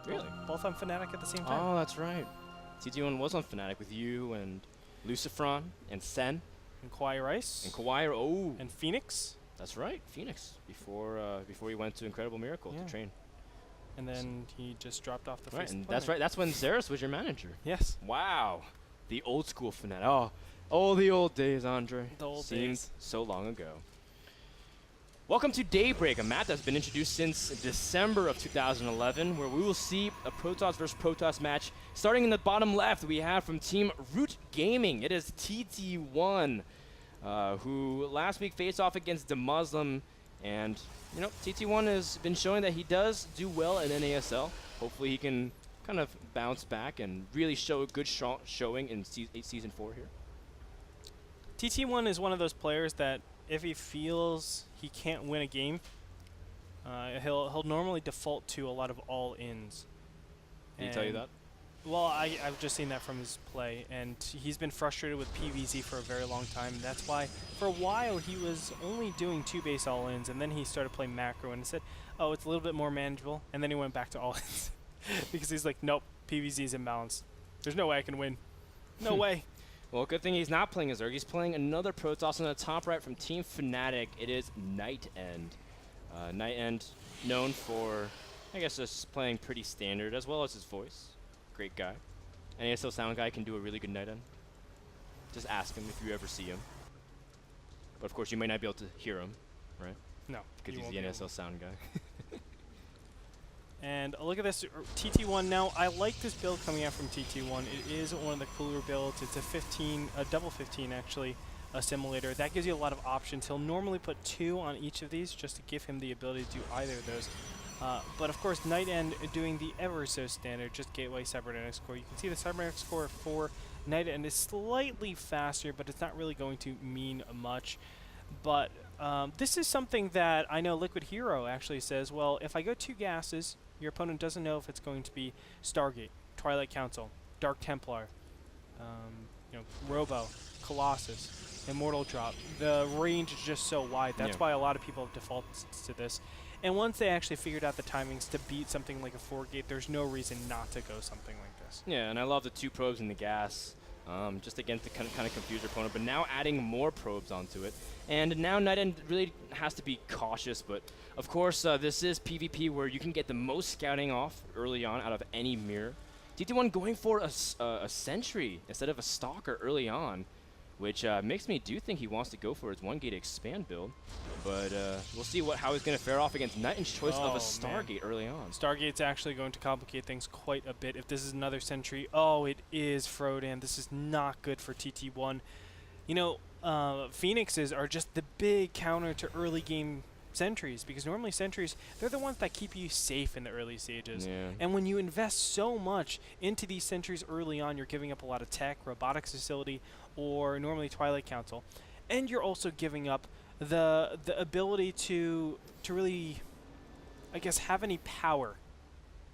Really? Both on Fnatic at the same time. Oh, that's right. TT1 was on Fnatic with you and Lucifron and Sen. And Kawhi Rice. And Kawhi. Oh. And Phoenix. That's right, Phoenix. Before he went to Incredible Miracle to train. And then he just dropped off the face. And that's right. That's when Xeris was your manager. Yes. Wow. The old school Fnatic. Oh, the old days, Andre. The old Seemed days. so long ago. Welcome to Daybreak, a map that's been introduced since December of 2011, where we will see a Protoss versus Protoss match. Starting in the bottom left, we have from Team Root Gaming. It is TT1, who last week faced off against the Muslim. And, you know, TT1 has been showing that he does do well in NASL. Hopefully he can kind of bounce back and really show a good showing in Season 4 here. TT1 is one of those players that if he feels he can't win a game, he'll normally default to a lot of all-ins. Did he tell you that? Well, I've just seen that from his play, and he's been frustrated with PvZ for a very long time. That's why, for a while, he was only doing 2 base all-ins, and then he started playing macro, and said, oh, it's a little bit more manageable, and then he went back to all-ins. Because he's like, nope, PvZ is imbalanced. There's no way I can win. No way. Well, good thing he's not playing a Zerg. He's playing another Protoss on the top right from Team Fnatic. It is Nightend. Nightend, known for, I guess, just playing pretty standard, as well as his voice. Great guy. NASL sound guy can do a really good Nightend. Just ask him if you ever see him. But of course, you might not be able to hear him, right? No. Because he's the NASL sound guy. And look at this, TT1 now. I like this build coming out from TT1. It is one of the cooler builds. It's a double 15 actually, assimilator. That gives you a lot of options. He'll normally put 2 on each of these just to give him the ability to do either of those. But of course, Nightend doing the ever so standard, just gateway cybernetic score. You can see the cybernetic score for Nightend is slightly faster, but it's not really going to mean much. But this is something that I know Liquid Hero actually says, well, if I go 2 gases, your opponent doesn't know if it's going to be Stargate, Twilight Council, Dark Templar, Robo, Colossus, Immortal Drop. The range is just so wide. That's why a lot of people have defaulted to this. And once they actually figured out the timings to beat something like a 4-gate, there's no reason not to go something like this. Yeah, and I love the 2 probes in the gas. Just against the kind of confuse your opponent, but now adding more probes onto it. And now Nightend really has to be cautious, but of course this is PvP where you can get the most scouting off early on out of any mirror. TT1 going for a sentry instead of a stalker early on, which makes me think he wants to go for his 1-gate expand build. But we'll see how he's going to fare off against Nightend's choice of a Stargate early on. Stargate's actually going to complicate things quite a bit. If this is another sentry, oh, it is Frodan. This is not good for TT1. You know, Phoenixes are just the big counter to early game sentries, because normally sentries, they're the ones that keep you safe in the early stages. Yeah. And when you invest so much into these sentries early on, you're giving up a lot of tech, robotics facility, or normally Twilight Council. And you're also giving up the ability to really, I guess, have any power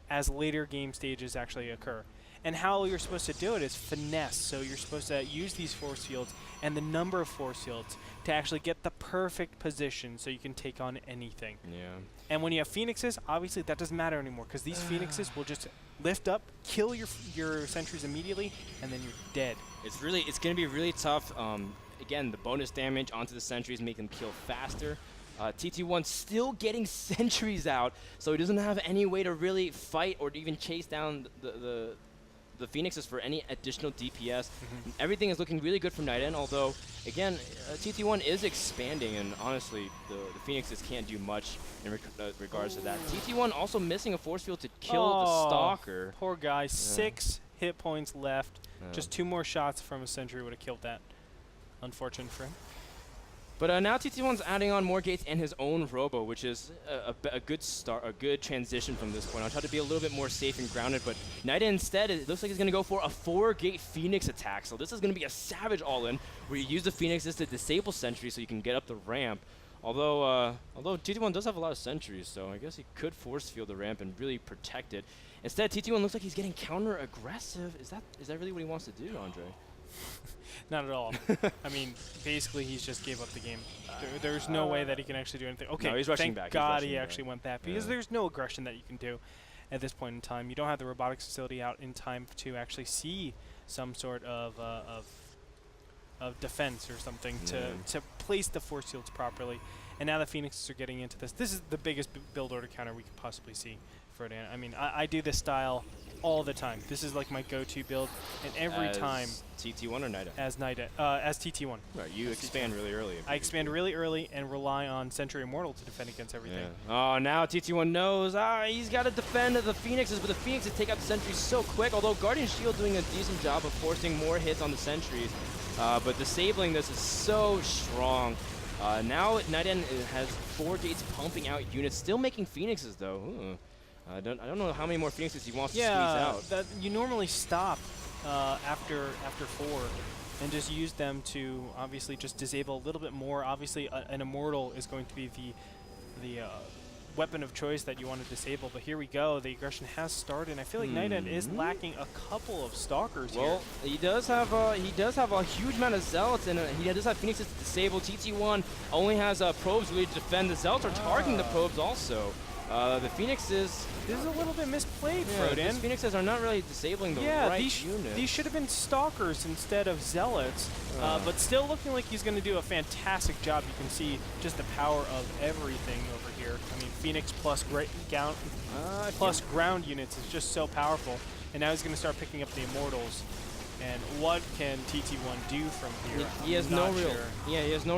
as later game stages actually occur. And how you're supposed to do it is finesse. So you're supposed to use these force fields and the number of force fields to actually get the perfect position so you can take on anything. Yeah. And when you have Phoenixes, obviously that doesn't matter anymore, because these Phoenixes will just lift up, kill your sentries immediately, and then you're dead. It's going to be really tough. Again, the bonus damage onto the sentries make them kill faster. TT1 still getting sentries out, so he doesn't have any way to really fight or even chase down the Phoenixes for any additional DPS. Everything is looking really good from Nightend, although, again, TT1 is expanding, and honestly, the Phoenixes can't do much in regards to that. TT1 also missing a force field to kill the Stalker. Poor guy. 6 hit points left. Just 2 more shots from a sentry would have killed that. Unfortunate for him. But now TT1's adding on more gates and his own Robo, which is a good start, a good transition from this point. I'll try to be a little bit more safe and grounded, but Nightend instead, it looks like he's going to go for a 4-gate Phoenix attack. So this is going to be a savage all-in, where you use the Phoenixes to disable sentries so you can get up the ramp. Although TT1 does have a lot of sentries, so I guess he could force field the ramp and really protect it. Instead, TT1 looks like he's getting counter-aggressive. Is that really what he wants to do, Andre? Not at all. I mean, basically, he's just gave up the game. There's no way that he can actually do anything. Okay, no, he's rushing thank back. God he actually went that, because there's no aggression that you can do. at this point in time. You don't have the robotics facility out in time to actually see some sort of defense or something to place the force fields properly. And now the Phoenixes are getting into this. This is the biggest build order counter we could possibly see, Frodan. I mean, I do this style all the time. This is like my go-to build, and every time. TT1 or Nightend? As Nightend, as TT1. Right, you expand really early. I expand really early and rely on Sentry Immortal to defend against everything. Yeah. Oh, now TT1 knows. He's got to defend the Phoenixes, but the Phoenixes take out the Sentries so quick, although Guardian Shield doing a decent job of forcing more hits on the Sentries. But disabling this is so strong. Now Nightend has 4 gates pumping out units, still making Phoenixes though. Ooh. I don't know how many more Phoenixes he wants to squeeze out. Yeah, you normally stop after 4 and just use them to obviously just disable a little bit more. Obviously, an Immortal is going to be the weapon of choice that you want to disable. But here we go. The aggression has started. And I feel like Nightend is lacking a couple of Stalkers here. Well, he does have a huge amount of Zealots, and he does have Phoenixes to disable. TT1 only has probes really to defend. The Zealots are targeting the probes also. The Phoenixes... This is a little bit misplayed, Frodan. These Phoenixes are not really disabling the right unit. These should have been Stalkers instead of Zealots, but still looking like he's going to do a fantastic job. You can see just the power of everything over here. I mean, Phoenix plus ground units is just so powerful. And now he's going to start picking up the Immortals. And what can TT1 do from here? He has no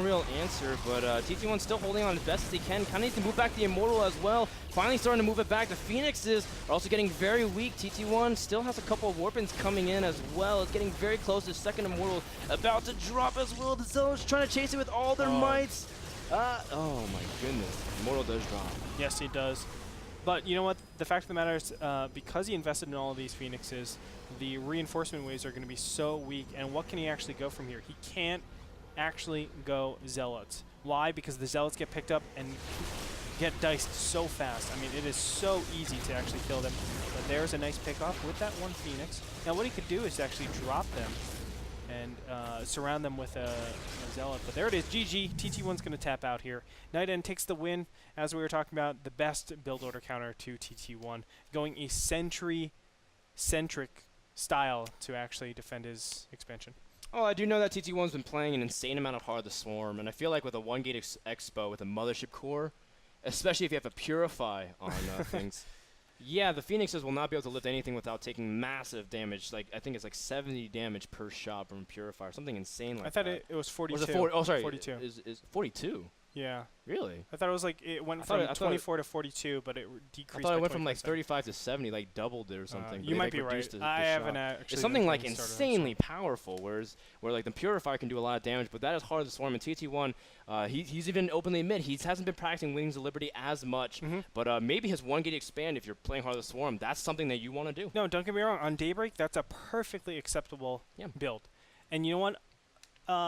real answer, but TT1's still holding on as best as he can. Kind of needs to move back the Immortal as well. Finally starting to move it back. The Phoenixes are also getting very weak. TT1 still has a couple of Warpins coming in as well. It's getting very close. The second Immortal about to drop as well. The Zealots trying to chase it with all their mights. Oh my goodness. Immortal does drop. Yes, he does. But you know what? The fact of the matter is, because he invested in all of these Phoenixes, the reinforcement waves are going to be so weak. And what can he actually go from here? He can't actually go Zealots. Why? Because the Zealots get picked up and get diced so fast. I mean, it is so easy to actually kill them. But there's a nice pickoff with that one Phoenix. Now, what he could do is actually drop them and surround them with a Zealot. But there it is, GG. TT1's going to tap out here. Nightend takes the win, as we were talking about, the best build order counter to TT1, going a Sentry-centric style to actually defend his expansion. Oh, I do know that TT1's been playing an insane amount of Heart of the Swarm, and I feel like with a 1-gate expo with a Mothership core, especially if you have a Purify on things, yeah, the Phoenixes will not be able to lift anything without taking massive damage. Like, I think it's like 70 damage per shot from Purifier, something insane like that. I thought it was 42. Was it 42. Is 42? Yeah. Really? I thought it was like it went from 24 to 42, but it decreased. I thought it went from like 35 to 70, like doubled it or something. You might be right. I haven't actually. It's something like insanely powerful, where like the Purifier can do a lot of damage, but that is Heart of the Swarm. And TT1, he's even openly admit he hasn't been practicing Wings of Liberty as much, but maybe his 1-gate expand if you're playing Heart of the Swarm. That's something that you want to do. No, don't get me wrong. On Daybreak, that's a perfectly acceptable build. And you know what?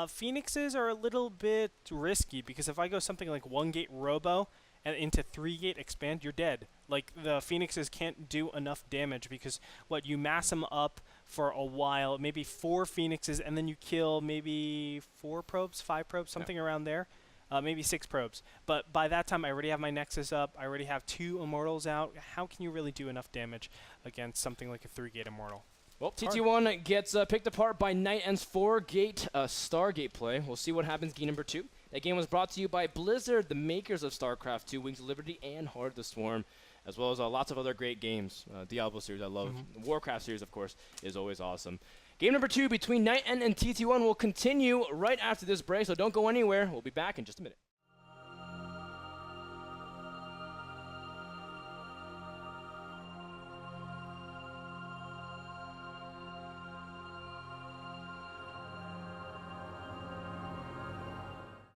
Phoenixes are a little bit risky because if I go something like 1-gate Robo and into 3-gate expand, you're dead. Like, the Phoenixes can't do enough damage because, you mass them up for a while, maybe 4 Phoenixes, and then you kill maybe 4 probes, 5 probes, something around there, maybe 6 probes. But by that time, I already have my Nexus up, I already have 2 Immortals out. How can you really do enough damage against something like a 3-gate Immortal? Well, TT1 gets picked apart by Nightend's 4-gate Stargate play. We'll see what happens game number 2. That game was brought to you by Blizzard, the makers of StarCraft 2, Wings of Liberty, and Heart of the Swarm, as well as lots of other great games. Diablo series I love. The Warcraft series, of course, is always awesome. Game number 2 between Nightend and TT1 will continue right after this break, so don't go anywhere. We'll be back in just a minute.